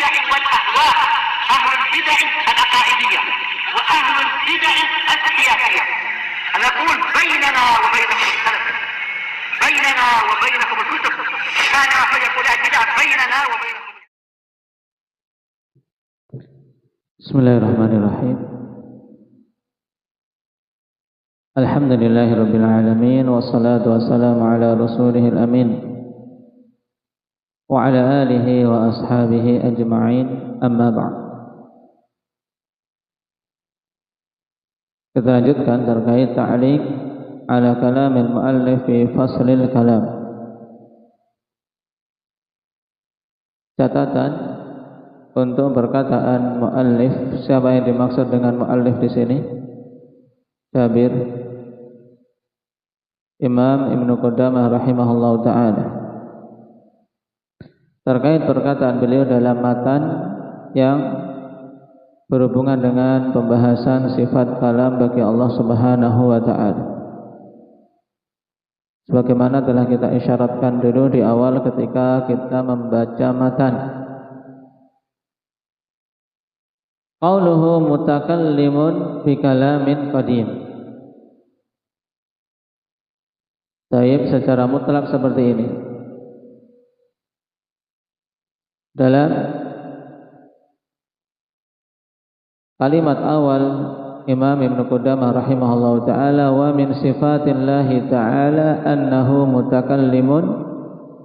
البدع والأهواء، أهل البدع العقائدية وأهل البدع السياسية. نقول بيننا وبينكم السلف، بيننا وبينكم الكتب، كان فيقول البدع بيننا وبينكم. Bismillahirrahmanirrahim. Alhamdulillahirabbil alamin wassalatu wassalamu ala rasulihil amin wa ala alihi wa ashabihi ajma'in, amma ba'd. Kita lanjutkan terkait ta'liq ala kalamil muallif fi faslil kalam. Catatan untuk perkataan muallif. Siapa yang dimaksud dengan muallif di sini? Jabir Imam Ibnu Qudamah rahimahullahu ta'ala, terkait perkataan beliau dalam matan yang berhubungan dengan pembahasan sifat kalam bagi Allah Subhanahu wa ta'ala. Sebagaimana telah kita isyaratkan dulu di awal ketika kita membaca matan. Qauluhu mutakallimun bi kalamin qadim. Taib secara mutlak seperti ini. Dalam kalimat awal Imam Ibnu Qudamah rahimahullahu ta'ala, wa min sifatillahi ta'ala annahu mutakallimun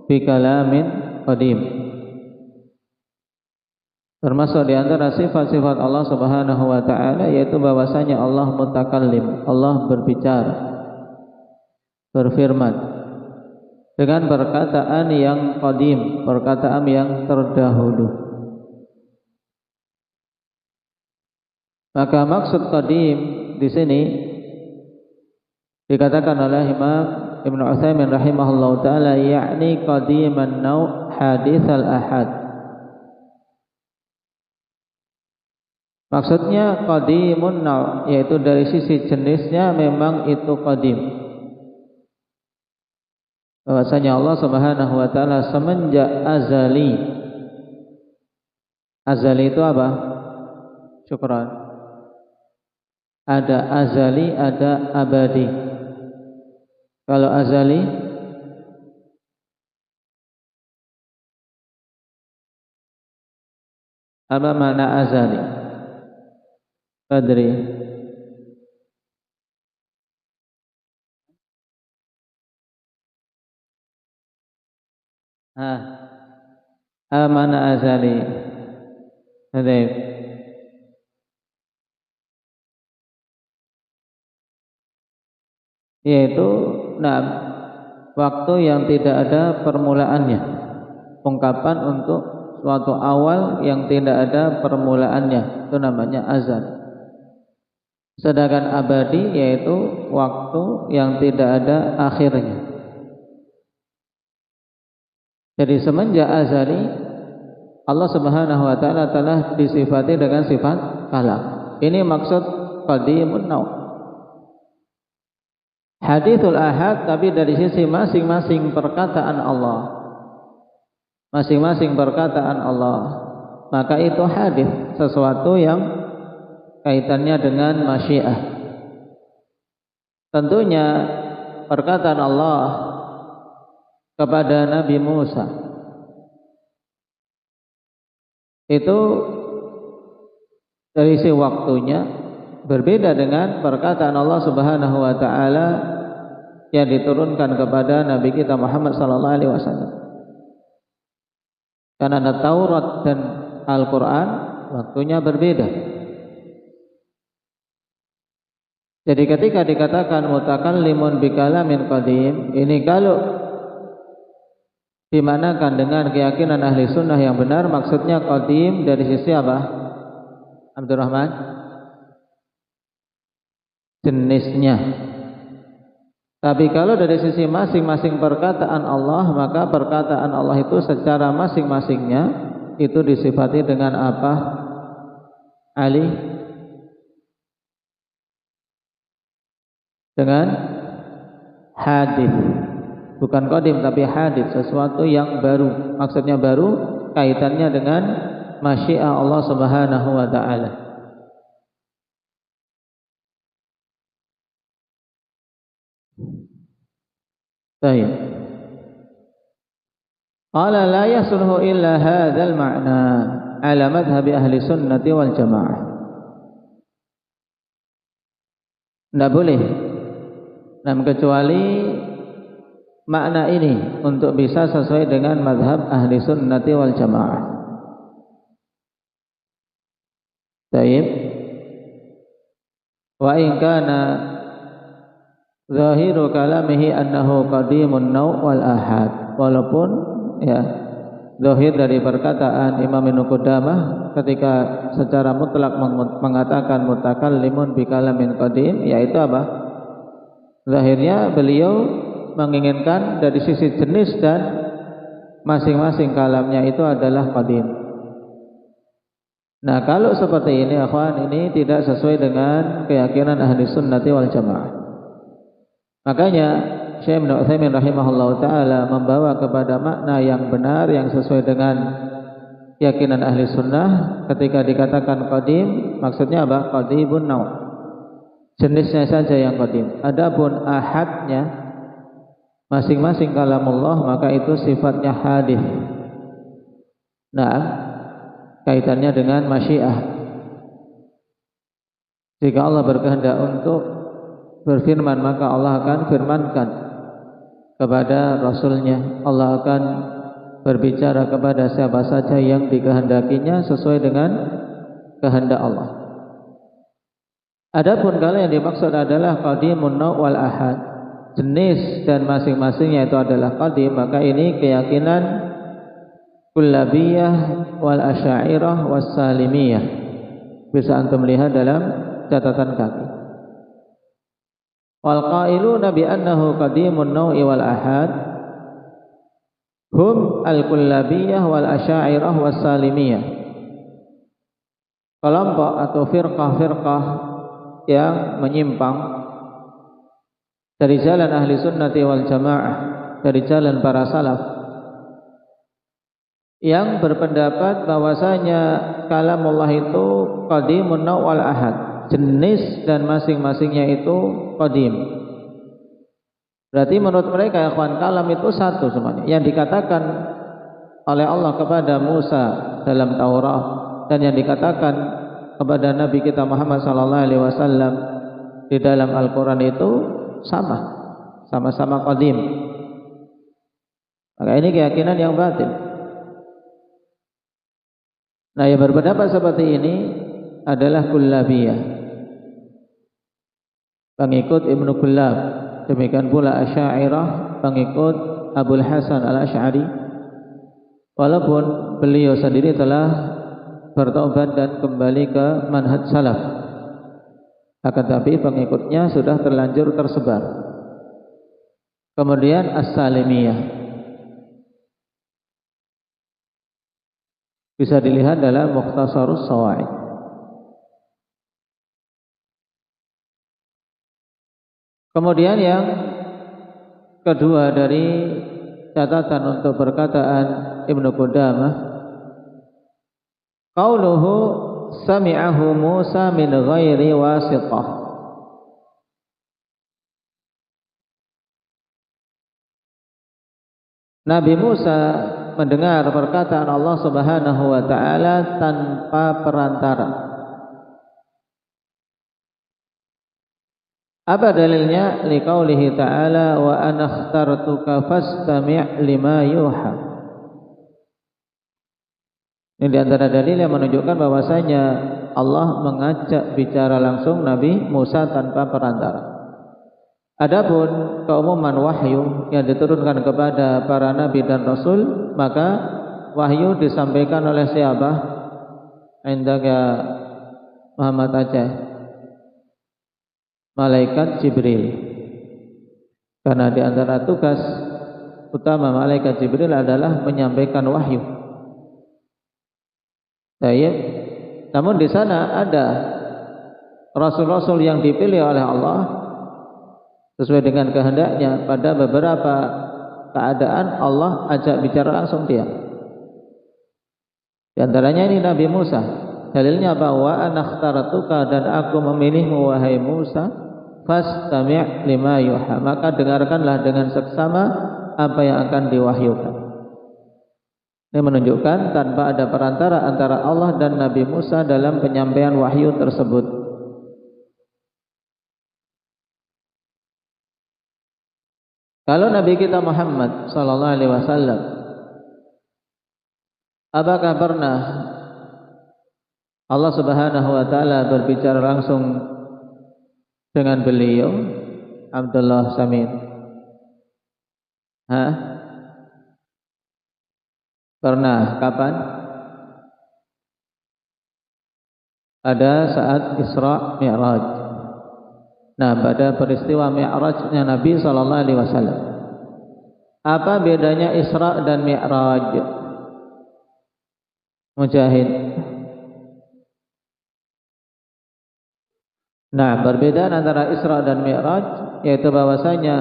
bi kalamin qadim. Termasuk di antara sifat-sifat Allah Subhanahu wa ta'ala yaitu bahwasanya Allah mutakallim, Allah berbicara, berfirman dengan perkataan yang qadim, perkataan yang terdahulu. Maka maksud qadim di sini dikatakan oleh Imam Ibnu Utsaimin rahimahullahu taala, yakni qadiman nau' haditsal ahad. Maksudnya qadimun nau', yaitu dari sisi jenisnya memang itu qadim. Bahwasanya Allah Subhanahu wa taala semenjak azali. Azali itu apa? Syukran. Ada azali, ada abadi. Kalau azali apa makna azali? Qadri. Apa makna azali? Hadith. Yaitu waktu yang tidak ada permulaannya, ungkapan untuk suatu awal yang tidak ada permulaannya, itu namanya azal. Sedangkan abadi yaitu waktu yang tidak ada akhirnya. Jadi semenjak azali Allah Subhanahu wa ta'ala telah disifati dengan sifat kalam. Ini maksud qadimun nau'. Hadithul ahad, tapi dari sisi masing-masing perkataan Allah, masing-masing perkataan Allah, maka itu hadits, sesuatu yang kaitannya dengan masyiah. Tentunya perkataan Allah kepada Nabi Musa itu dari sisi waktunya berbeda dengan perkataan Allah Subhanahu wa ta'ala yang diturunkan kepada Nabi kita Muhammad sallallahu alaihi wasallam. Karena ada Taurat dan Al-Quran waktunya berbeda. Jadi ketika dikatakan mutakallimun bi kalamin qadim, ini kalau dimanakan dengan keyakinan ahli sunnah yang benar, maksudnya qadim dari sisi apa? Abdurrahman? Jenisnya. Tapi kalau dari sisi masing-masing perkataan Allah, maka perkataan Allah itu secara masing-masingnya itu disifati dengan apa? Ali? Dengan hadits, bukan qadim tapi hadits, sesuatu yang baru. Maksudnya baru kaitannya dengan masyiah Allah Subhanahu wa taala. Baik. Qala la yasluhu illa hadzal ma'na ala madhhab ahli sunnati wal jamaah. Tidak boleh kecuali makna ini untuk bisa sesuai dengan madhab ahli sunnati wal jamaah. Baik. Wa in kana zahiru kalamihi annahu qadimun naw' wal ahad. Walaupun ya zahir dari perkataan Imam Ibnu Qudamah ketika secara mutlak mengatakan mutakallimun bi kalamin qadim, yaitu apa? Zahirnya beliau menginginkan dari sisi jenis dan masing-masing kalamnya itu adalah qadim. Nah, kalau seperti ini akhwan, ini tidak sesuai dengan keyakinan ahli sunnati wal jamaah. Makanya Syekh Ibnu Utsaimin rahimahullahu taala membawa kepada makna yang benar yang sesuai dengan keyakinan ahli sunnah. Ketika dikatakan qadim, maksudnya apa? Qadibun naw', jenisnya saja yang qadim. Adapun ahadnya, masing-masing kalamullah, maka itu sifatnya hadis. Nah, kaitannya dengan masyiah. Jika Allah berkehendak untuk berfirman, maka Allah akan firmankan kepada Rasulnya. Allah akan berbicara kepada siapa saja yang dikehendakinya sesuai dengan kehendak Allah. Adapun kalau yang dimaksud adalah qadimun naw' wal ahad, jenis dan masing-masingnya itu adalah qadim, maka ini keyakinan kullabiyah wal asy'ariyah was salimiyah. Bisa antum lihat dalam catatan kaki. Wal qailuna bi annahu qadimun naw'i wal ahad hum al kullabiyah wal asy'ariyah was salimiyah. Kelompok atau firqah-firqah yang menyimpang dari jalan ahli sunnati wal jamaah, dari jalan para salaf, yang berpendapat bahwasanya kalamullah itu qadimun naw' wal ahad, jenis dan masing-masingnya itu qadim. Berarti menurut mereka ya kawan, kalam itu satu semuanya. Yang dikatakan oleh Allah kepada Musa dalam Taurat dan yang dikatakan kepada Nabi kita Muhammad sallallahu alaihi wasallam di dalam Al-Qur'an itu sama-sama qadim. Maka ini keyakinan yang batil. Nah, yang berpendapat seperti ini adalah kullabiyah, pengikut Ibnu Kullab. Demikian pula Asy'ariyah, pengikut Abul Hasan Al-Asy'ari. Walaupun beliau sendiri telah bertobat dan kembali ke manhaj salaf, akan tapi pengikutnya sudah terlanjur tersebar. Kemudian As-Salimiyah, bisa dilihat dalam Mukhtasarus Shawa'id. Kemudian yang kedua dari catatan untuk perkataan Ibnu Qudamah, qauluhu sami'ahu Musa min ghairi wasithah. Nabi Musa mendengar perkataan Allah Subhanahu wa taala tanpa perantara. Apa dalilnya? Liqaulihi ta'ala wa ana akhtartuka fastami' lima yuha. Ini di antara dalil yang menunjukkan bahwasanya Allah mengajak bicara langsung Nabi Musa tanpa perantara. Adapun keumuman wahyu yang diturunkan kepada para nabi dan rasul, maka wahyu disampaikan oleh siapa? Indaka Muhammad Aceh, malaikat Jibril. Karena di antara tugas utama malaikat Jibril adalah menyampaikan wahyu. Baik. Namun di sana ada rasul-rasul yang dipilih oleh Allah sesuai dengan kehendaknya. Pada beberapa keadaan Allah ajak bicara langsung dia. Di Di antaranya ini Nabi Musa. Dalilnya bahwa anakhtaratuka, dan aku memilihmu wahai Musa, fastami' lima yuha, maka dengarkanlah dengan seksama apa yang akan diwahyukan. Ini menunjukkan tanpa ada perantara antara Allah dan Nabi Musa dalam penyampaian wahyu tersebut. Kalau Nabi kita Muhammad sallallahu alaihi wasallam, apakah pernah Allah Subhanahu wa taala berbicara langsung dengan beliau? Abdullah Samin. Pernah. Kapan? Pada saat Isra Mi'raj. Nah, pada peristiwa Mi'rajnya Nabi sallallahu alaihi wasallam. Apa bedanya Isra dan Mi'raj? Mujahid. Nah, perbedaan antara Isra dan Mi'raj yaitu bahwasanya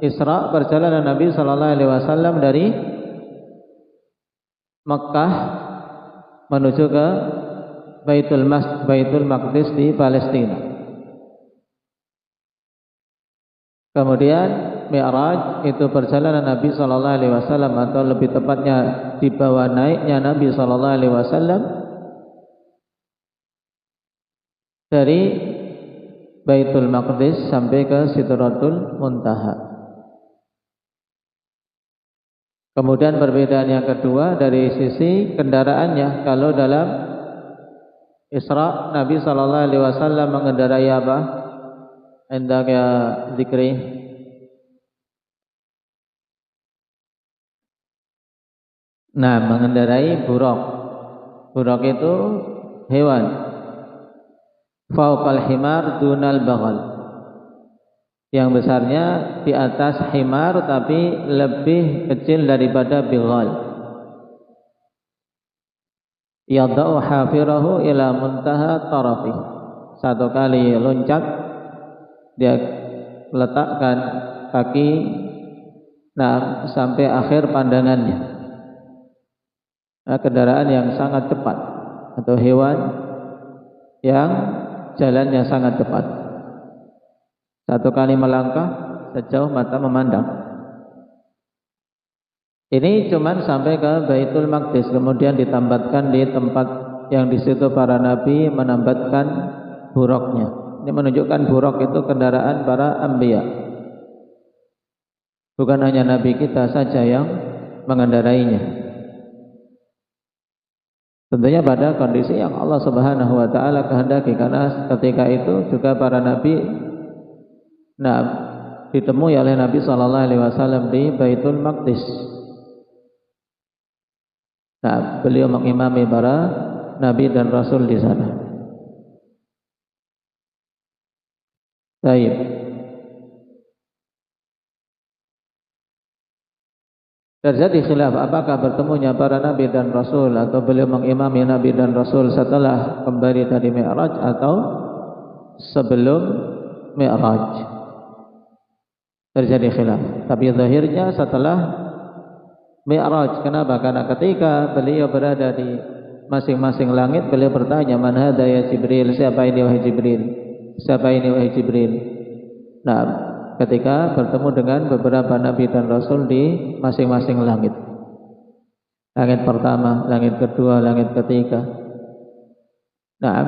Isra perjalanan Nabi sallallahu alaihi wasallam dari Mekah menuju ke Baitul Maqdis di Palestina. Kemudian Mi'raj itu perjalanan Nabi sallallahu alaihi wasallam, atau lebih tepatnya di bawah naiknya Nabi sallallahu alaihi wasallam dari Baitul Maqdis sampai ke Sidratul Muntaha. Kemudian perbedaan yang kedua dari sisi kendaraannya. Kalau dalam Isra Nabi sallallahu alaihi wasallam mengendarai apa? Indaka zikri. Nah, mengendarai buraq. Buraq itu hewan. Fauqal himar dunal baghal. Yang besarnya di atas himar tapi lebih kecil daripada bighal. Yadau hafirahu ila muntaha tarafi. Satu kali loncat dia letakkan kaki sampai akhir pandangannya. Nah, kendaraan yang sangat cepat atau hewan yang jalannya sangat cepat. Satu kali melangkah sejauh mata memandang. Ini cuman sampai ke Baitul Maqdis, kemudian ditambatkan di tempat yang di situ para nabi menambatkan buraqnya. Ini menunjukkan buraq itu kendaraan para anbiya. Bukan hanya nabi kita saja yang mengendarainya. Tentunya pada kondisi yang Allah Subhanahu wa taala kehendaki, karena ketika itu juga para nabi ditemui oleh Nabi sallallahu alaihi wasallam di Baitul Maqdis. Beliau mengimami para nabi dan rasul di sana. Baik. Terjadi khilaf apakah bertemunya para nabi dan rasul atau beliau mengimami nabi dan rasul setelah kembali dari Mi'raj atau sebelum Mi'raj. Terjadi khilaf. Tapi zahirnya setelah Mi'raj. Kenapa? Karena ketika beliau berada di masing-masing langit, beliau bertanya, "Man hadza ya Jibril?" Siapa ini wahai Jibril? Siapa ini wahai Jibril? Nah, ketika bertemu dengan beberapa nabi dan rasul di masing-masing langit. Langit pertama, langit kedua, langit ketiga. Nah,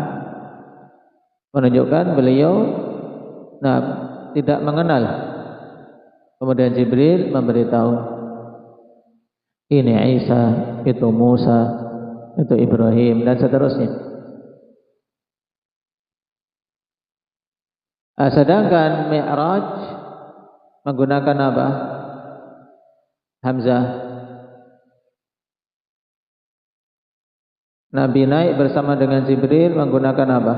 menunjukkan beliau tidak mengenal. Kemudian Jibril memberitahu, ini Isa, itu Musa, itu Ibrahim, dan seterusnya. Sedangkan Mi'raj menggunakan apa? Hamzah. Nabi naik bersama dengan Jibril menggunakan apa?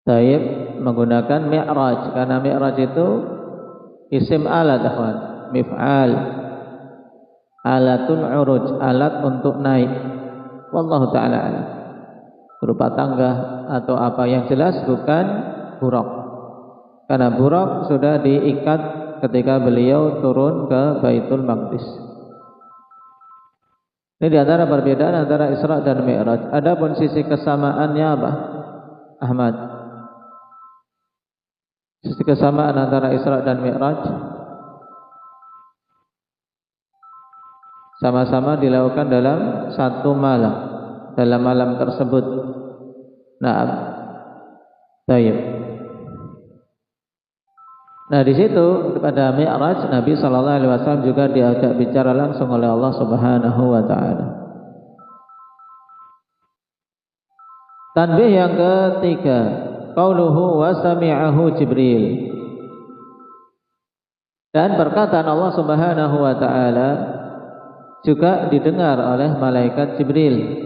Taib menggunakan Mi'raj, karena Mi'raj itu isim alat, mif'al, alatun uruj, alat untuk naik. Wallahu ta'ala alam. Berupa tangga atau apa, yang jelas bukan buraq. Karena buraq sudah diikat ketika beliau turun ke Baitul Maqdis. Ini di antara perbedaan antara Isra dan Mi'raj. Adapun sisi kesamaannya apa, Ahmad? Sisi kesamaan antara Isra dan Mi'raj, sama-sama dilakukan dalam satu malam, dalam malam tersebut. Nah, baik. Nah, di situ pada Mi'raj Nabi sallallahu alaihi wasallam juga diajak bicara langsung oleh Allah Subhanahu wa taala. Tanbih yang ketiga, qauluhu wa sami'ahu Jibril. Dan perkataan Allah Subhanahu wa taala juga didengar oleh malaikat Jibril.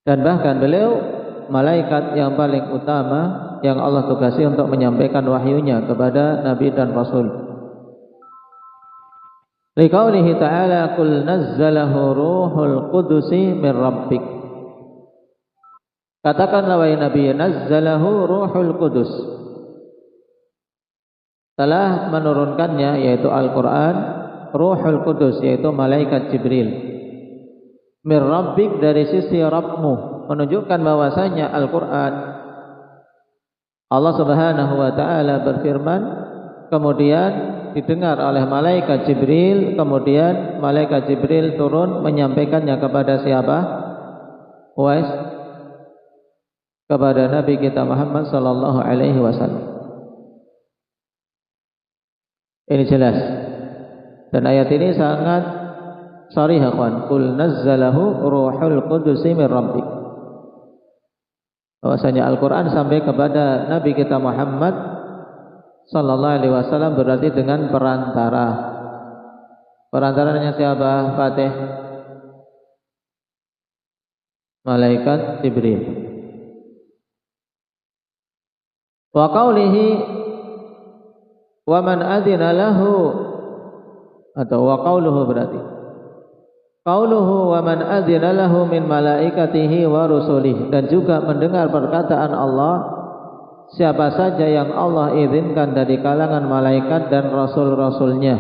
Dan bahkan beliau malaikat yang paling utama yang Allah tugasi untuk menyampaikan wahyunya kepada Nabi dan Rasul. Liqaulihi ta'ala qul nazzalahu ruhul qudusi min rabbik. Katakanlah wahai Nabi, nazzalahu ruhul qudus, telah menurunkannya, yaitu Al-Quran, ruhul qudus, yaitu malaikat Jibril, min rabbik, dari sisi Rabbmu, menunjukkan bahwasanya Al-Quran, Allah Subhanahu wa taala berfirman, kemudian didengar oleh malaikat Jibril, kemudian malaikat Jibril turun menyampaikannya kepada siapa? Wais, kepada Nabi kita Muhammad sallallahu alaihi wasallam. Ini jelas. Dan ayat ini sangat sharih, akhwan. Qul nazzalahu ruhul qudusi min rabbik. Bahwasanya Al-Quran sampai kepada Nabi kita Muhammad sallallahu alaihi wasallam berarti dengan perantara. Perantaranya siapa, Fatih? Malaikat Jibril. Wa qaulihi wa man adzina lahu, atau wa qauluhu, berarti qauluhu wa man adzina lahu min malaikatihi wa rusulih, dan juga mendengar perkataan Allah, siapa saja yang Allah izinkan dari kalangan malaikat dan rasul-rasulnya.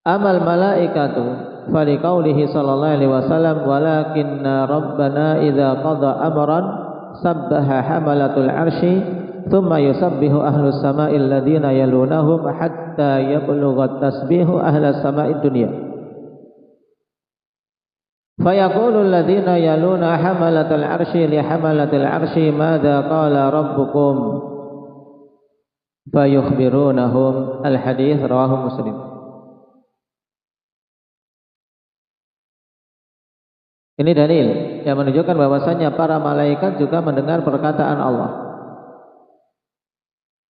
Amal malaikatu fali qaulihi sallallahu alaihi wasallam walakinna rabbana idza qada amran sabbaha hamalatul arsy thumma yusabbihu ahlus sama'il ladzina yalunahum hatta yablugha tasbihu ahlas sama'id dunya. Fayaqulu alladhina yaluna hamalatal arsy li hamalatil arsy madza qala rabbukum fayukhbirunahum. Al-hadits rawahu Muslim. Ini dalil yang menunjukkan bahwasanya para malaikat juga mendengar perkataan Allah.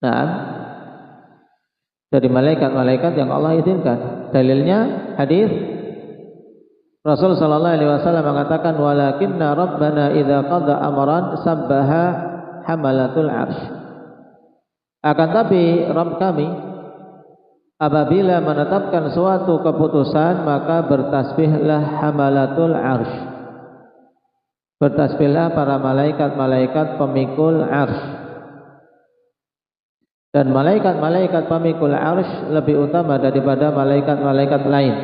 Nah, dari malaikat-malaikat yang Allah izinkan. Dalilnya hadis Rasul sallallahu alaihi wasallam mengatakan walakinna rabbana idza qada amran sabbaha hamalatul arsy. Akan tapi Rabb kami apabila menetapkan suatu keputusan maka bertasbihlah hamalatul arsy. Bertasbihlah para malaikat-malaikat pemikul arsy. Dan malaikat-malaikat pemikul arsy lebih utama daripada malaikat-malaikat lain.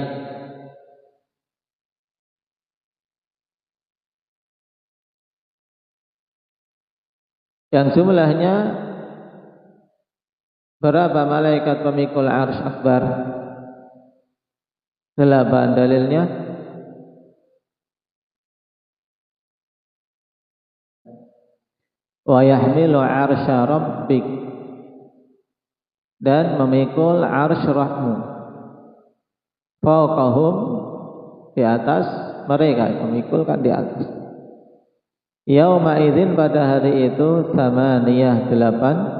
Yang jumlahnya berapa malaikat pemikul arsy akbar? 8. Dalilnya wa yahmilu arsya rabbik, dan memikul arsy Rabbmu, fauqahum, di atas mereka, memikul kan di atas. Yauma idzin, pada hari itu, 8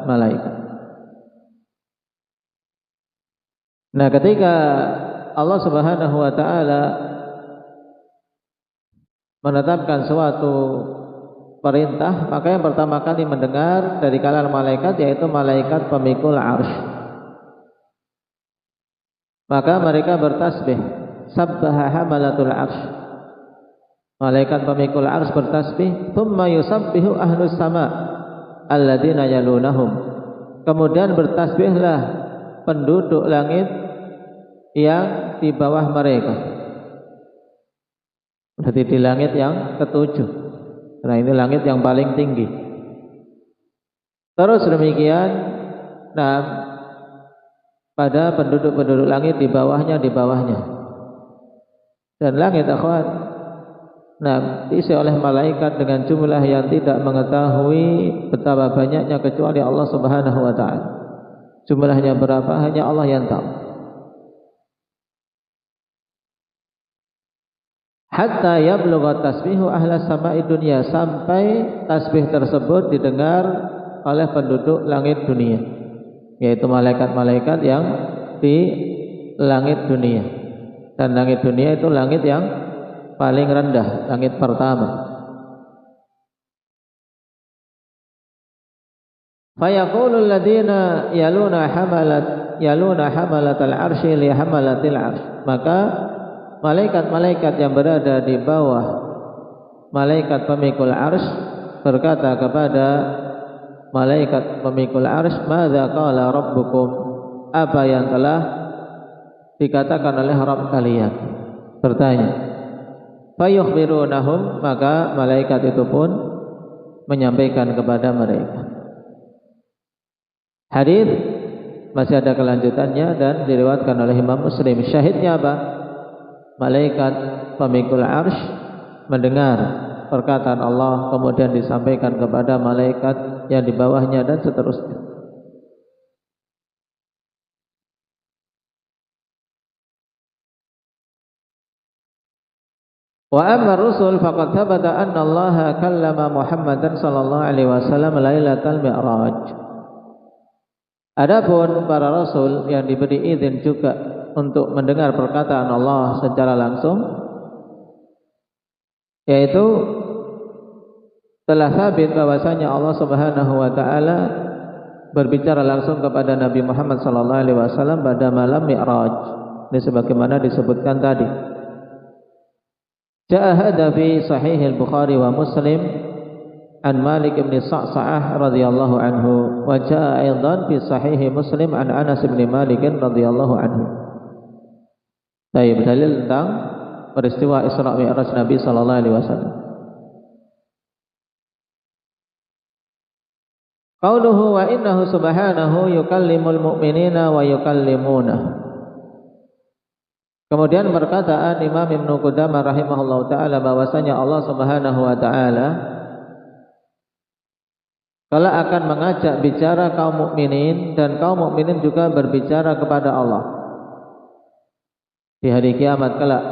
malaikat. Nah, ketika Allah Subhanahu wa taala menetapkan suatu perintah, maka yang pertama kali mendengar dari kalangan malaikat yaitu malaikat pemikul arsy. Maka mereka bertasbih, sabbaha hamalatul arsy. Malaikat pemikul arsy bertasbih, thumma yusabbihu ahlus sama. alladzina yalunahum. Kemudian bertasbihlah penduduk langit yang di bawah mereka. Berarti di langit yang ketujuh. Karena ini langit yang paling tinggi. Terus demikian, nah, pada penduduk-penduduk langit di bawahnya. Dan langit akhwat, nah, diisi oleh malaikat dengan jumlah yang tidak mengetahui betapa banyaknya kecuali Allah Subhanahu wa taala. Jumlahnya berapa hanya Allah yang tahu. Hatta yablugha tasbihu ahlas sama'i dunya, sampai tasbih tersebut didengar oleh penduduk langit dunia, yaitu malaikat-malaikat yang di langit dunia. Dan langit dunia itu langit yang paling rendah, langit pertama. Fayaqulul ladzina yaluna hamalatal arsy li hamalatil arsy. Maka malaikat-malaikat yang berada di bawah malaikat pemikul arsy berkata kepada malaikat pemikul arsy, "Madza qala rabbukum?" Apa yang telah dikatakan oleh Rabb kalian? Bertanya. Fayukhbirunahum, maka malaikat itu pun menyampaikan kepada mereka. Hadis masih ada kelanjutannya dan diriwayatkan oleh Imam Muslim. Syahidnya apa? Malaikat pemikul arsy mendengar perkataan Allah, kemudian disampaikan kepada malaikat yang di bawahnya dan seterusnya. Wa amma rusul faqad thabata anna Allah kallama Muhammadan sallallahu alaihi wasallam lailatal mi'raj. Adapun para rasul yang diberi izin juga untuk mendengar perkataan Allah secara langsung, yaitu telah sabit bahwasanya Allah Subhanahu wa taala berbicara langsung kepada Nabi Muhammad sallallahu alaihi wasallam pada malam Mi'raj. Ini sebagaimana disebutkan tadi. Jaa hadza fi sahih al-Bukhari wa Muslim an Malik bin Sa'sa'ah radhiyallahu anhu, wa jaa aidan fi sahih Muslim an Anas bin Malik radhiyallahu anhu. Baik, dalil tentang peristiwa Isra Mi'raj Nabi sallallahu alaihi wasallam. Qauluhu wa innahu subhanahu yukallimul mu'minina wa yukallimuna. Kemudian perkataan Imam Ibnu Qudamah rahimahullahu taala bahwasanya Allah Subhanahu wa taala kala akan mengajak bicara kaum mukminin dan kaum mukminin juga berbicara kepada Allah di hari kiamat kelak.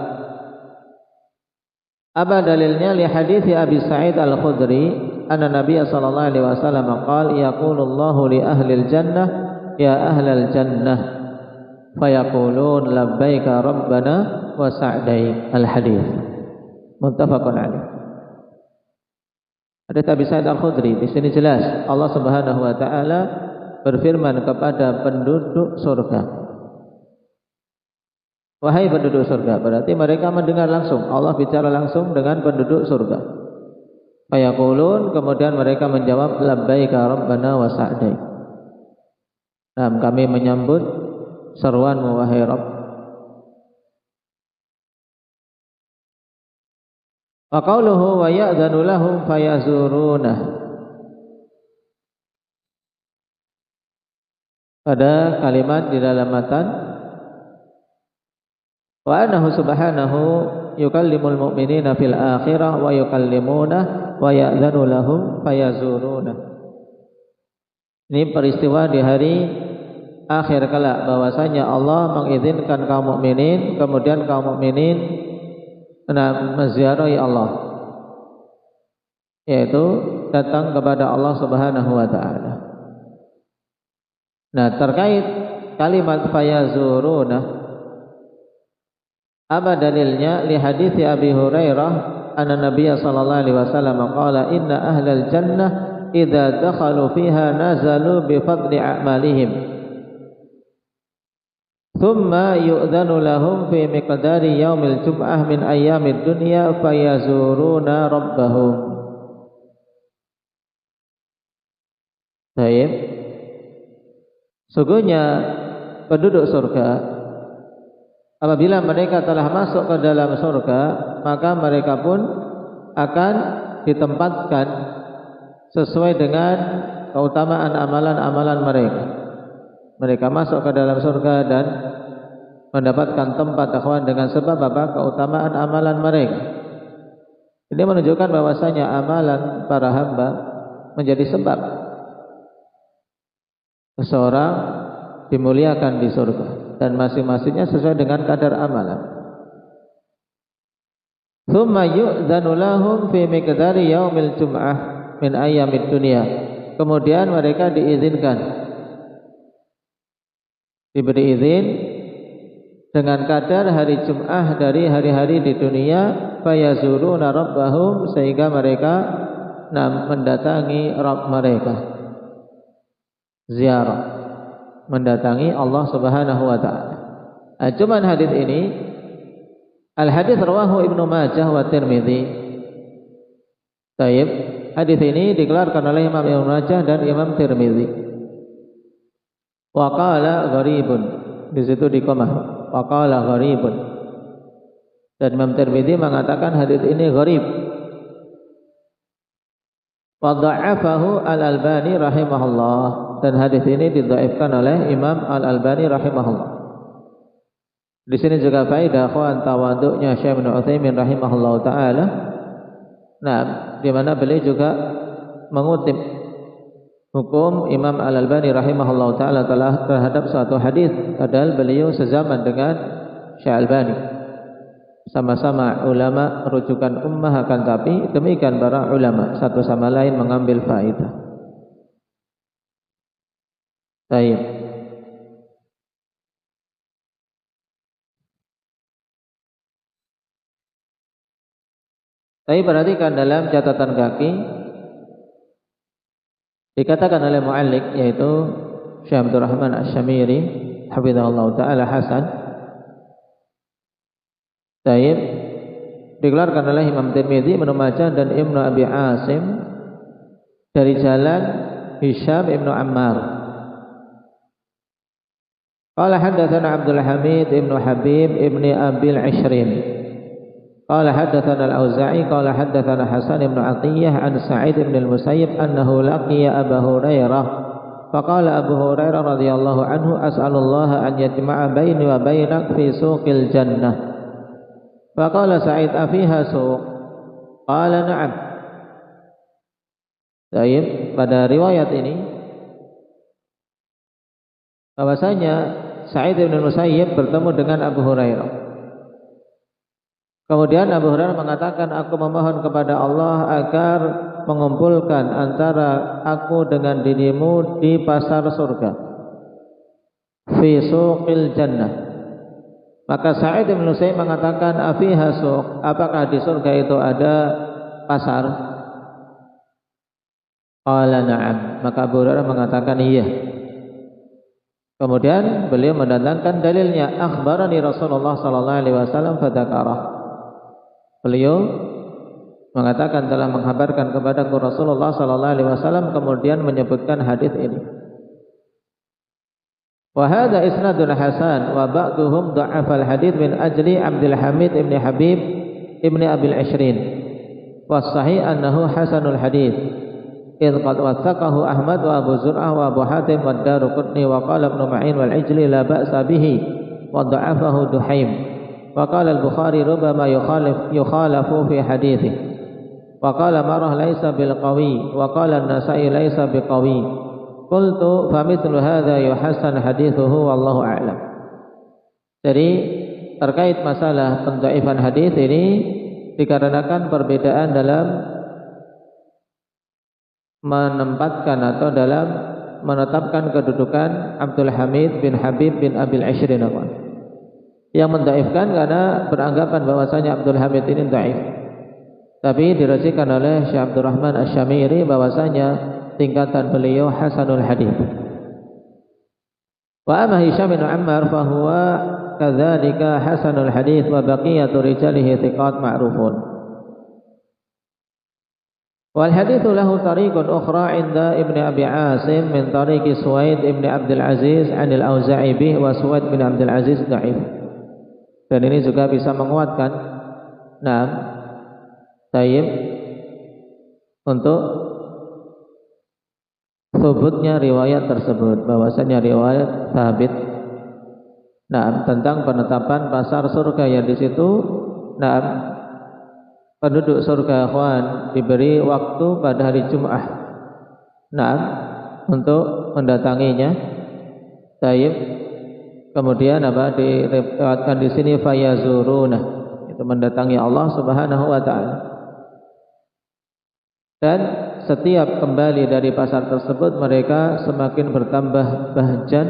Apa dalilnya? Li hadits Abi Sa'id Al-Khudri anna Nabi sallallahu alaihi wasallam qala yaqulullahu li ahlil jannah ya ahlal jannah fayaqulun labbaika rabbana wa sa'daik. Al-hadits muttafaqun alaih. Hadits Abi Sa'id Al-Khudri, di sini jelas Allah Subhanahu wa taala berfirman kepada penduduk surga, wahai penduduk surga. Berarti mereka mendengar langsung, Allah bicara langsung dengan penduduk surga. Fayaqulun, kemudian mereka menjawab labbaika rabbana wa sa'daik. Nah, kami menyambut seruanmu wahai Rabb. Wa qauluhu wa ya'dzanu lahum fayazuruna. Pada kalimat di dalam matan wa annahu subhanahu yukallimul mu'minina fil akhirah wa yukallimuna wa ya'dzanu lahum fayazuruna. Ini peristiwa di hari akhir kelak, bahwasanya Allah mengizinkan kaum mukminin, kemudian kaum mukminin menziarahi Allah, yaitu datang kepada Allah Subhanahu wa taala. Nah, terkait kalimat fayazuruna, apa dalilnya? Li hadits Abi Hurairah anna Nabiy sallallahu alaihi wasallam qala inna ahlal jannah idza dakhalu fiha nazalu bi fadli a'malihim thumma yu'dhanu lahum fi miqdari yaumil jum'ah min ayyamid dunya fayazuruna rabbahum. Baik. Sungguhnya penduduk surga apabila mereka telah masuk ke dalam surga, maka mereka pun akan ditempatkan sesuai dengan keutamaan amalan-amalan mereka. Mereka masuk ke dalam surga dan mendapatkan tempat ikhwan dengan sebab apa? Keutamaan amalan mereka. Ini menunjukkan bahwasanya amalan para hamba menjadi sebab seseorang dimuliakan di surga, dan masing-masingnya sesuai dengan kadar amalan. Tsumma yu'dzanu lahum fi miqdari yaumil jum'ah min ayyamid dunya. Kemudian mereka diizinkan, diberi izin dengan kadar hari Jum'ah dari hari-hari di dunia, fayazuruna rabbahum, sehingga mereka mendatangi Rabb mereka, ziarah, mendatangi Allah Subhanahu wa taala. Cuman hadis ini, al-hadis rawahu Ibnu Majah wa Tirmidzi. Baik, hadis ini dikeluarkan oleh Imam Ibnu Majah dan Imam Tirmidzi. Wa qala gharibun, di situ dikomah, wa qala gharibun. Dan Imam Tirmidzi mengatakan hadis ini gharib. Wa dha'afahu Al-Albani rahimahullah, dan hadis ini didhaifkan oleh Imam Al-Albani rahimahullah. Di sini juga faedah akhwan tawaduknya Syekh Ibnu Utsaimin rahimahullah taala. Nah, di mana beliau juga mengutip hukum Imam Al-Albani rahimahullah taala telah terhadap suatu hadis, padahal beliau sezaman dengan Syekh Albani. Sama-sama ulama rujukan ummah, akan tapi demikian para ulama satu sama lain mengambil faedah. Baik. Tapi perhatikan dalam catatan kaki dikatakan oleh mu'alliq, yaitu Syekh Abdul Rahman Asy-Syamiri hafizahullah taala Hasan. Baik, dikeluarkan oleh Imam Tirmidzi, Ibnu Majah dan Ibnu Abi Asim dari jalan Hisham Ibnu Ammar. Qala haddatsana Abdul Hamid Ibnu Habib Ibnu Abil Ishrin. Qala haddatsana Al-Auza'i qala haddatsana Hasan Ibnu Athiyyah an Sa'id ibn al-Musayyib annahu laqiya Abu Hurairah. Faqala Abu Hurairah radhiyallahu anhu, as'alullaha an yajma'a baini wa bainak fi suqil jannah. Faqala Sa'id, afiha suq? Qala na'am. Baik, pada riwayat ini bahwasanya Sa'id bin Musayyib bertemu dengan Abu Hurairah. Kemudian Abu Hurairah mengatakan, aku memohon kepada Allah agar mengumpulkan antara aku dengan dirimu di pasar surga, fi suqil jannah. Maka Sa'id bin Musayyib mengatakan, afiha suq? Apakah di surga itu ada pasar? Qala na'am. Maka Abu Hurairah mengatakan iya. Kemudian beliau mendatangkan dalilnya, akhbarani Rasulullah sallallahu alaihi wasallam fadzakarah. Beliau mengatakan telah menghabarkan kepadaku Rasulullah sallallahu alaihi wasallam, kemudian menyebutkan hadis ini. Wa hadza isnadun hasan wa ba'duhum dha'afa al-hadits min ajli Abdul Hamid ibn Habib ibn Abil Ishrin. Wa sahih annahu hasanul hadits. Idh qad wathaqahu Ahmad wa Abu Zur'ah wa Abu Hatim wa Daruqutni wa qala Ibnu Ma'in wal Ijli la ba'sa bihi wa dha'afahu Duhaim. Wa qala al-Bukhari rubama yukhalafu fi hadithi. Wa qala Marah laisa bil qawi wa qala an-Nasa'i laisa biqawi. Qultu fa mithlu hadza yuhassan hadithuhu wallahu a'lam. Jadi terkait masalah pendhaifan hadis ini dikarenakan perbedaan dalam menempatkan atau dalam menetapkan kedudukan Abdul Hamid bin Habib bin Abil Ishrin. Yang mendhaifkan karena beranggapan bahwasanya Abdul Hamid ini dhaif. Tapi dirajikan oleh Syekh Abdul Rahman Asy-Syamiri bahwasanya tingkatan beliau hasanul hadits. Wa amma Hisham bin Ammar fa huwa kadzalika hasanul hadits wa baqiyatu rijalihi thiqat ma'rufun. Wal haditsu lahu tariqun ukhra 'inda Ibnu Abi Asim min tariqi Suwaid ibn Abdul Aziz 'an al-Auza'i bih wa Suwaid bin Abdul Aziz dhaif. Dan ini juga bisa menguatkan tayyib untuk thubutnya riwayat tersebut, bahwasanya riwayat sabit tentang penetapan pasar surga yang di situ penduduk surga ikhwan diberi waktu pada hari Jumat untuk mendatanginya. Tayyib. Kemudian diriwayatkan di sini fayazuruna, itu mendatangi Allah Subhanahu wa taala. Dan setiap kembali dari pasar tersebut mereka semakin bertambah bahjan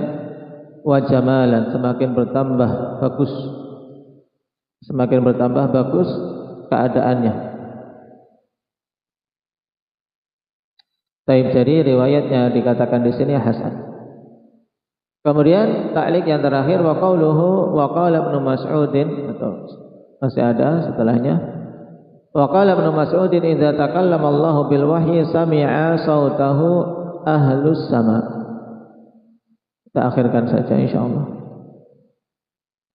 wa jamalan, semakin bertambah bagus keadaannya. Taib, jadi riwayatnya dikatakan di sini hasan. Kemudian ta'liq yang terakhir wa qauluhu wa qala Ibnu Mas'udin, atau masih ada setelahnya. Wa qala Ibnu Mas'udin idza takallama Allahu bil wahyi sami'a sautahu ahlus sama. Kita akhirkan saja insyaallah.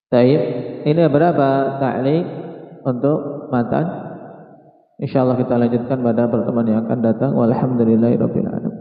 Baik, ini berapa ta'liq untuk matan? Insyaallah kita lanjutkan pada pertemuan yang akan datang. Walhamdulillahirabbil alamin.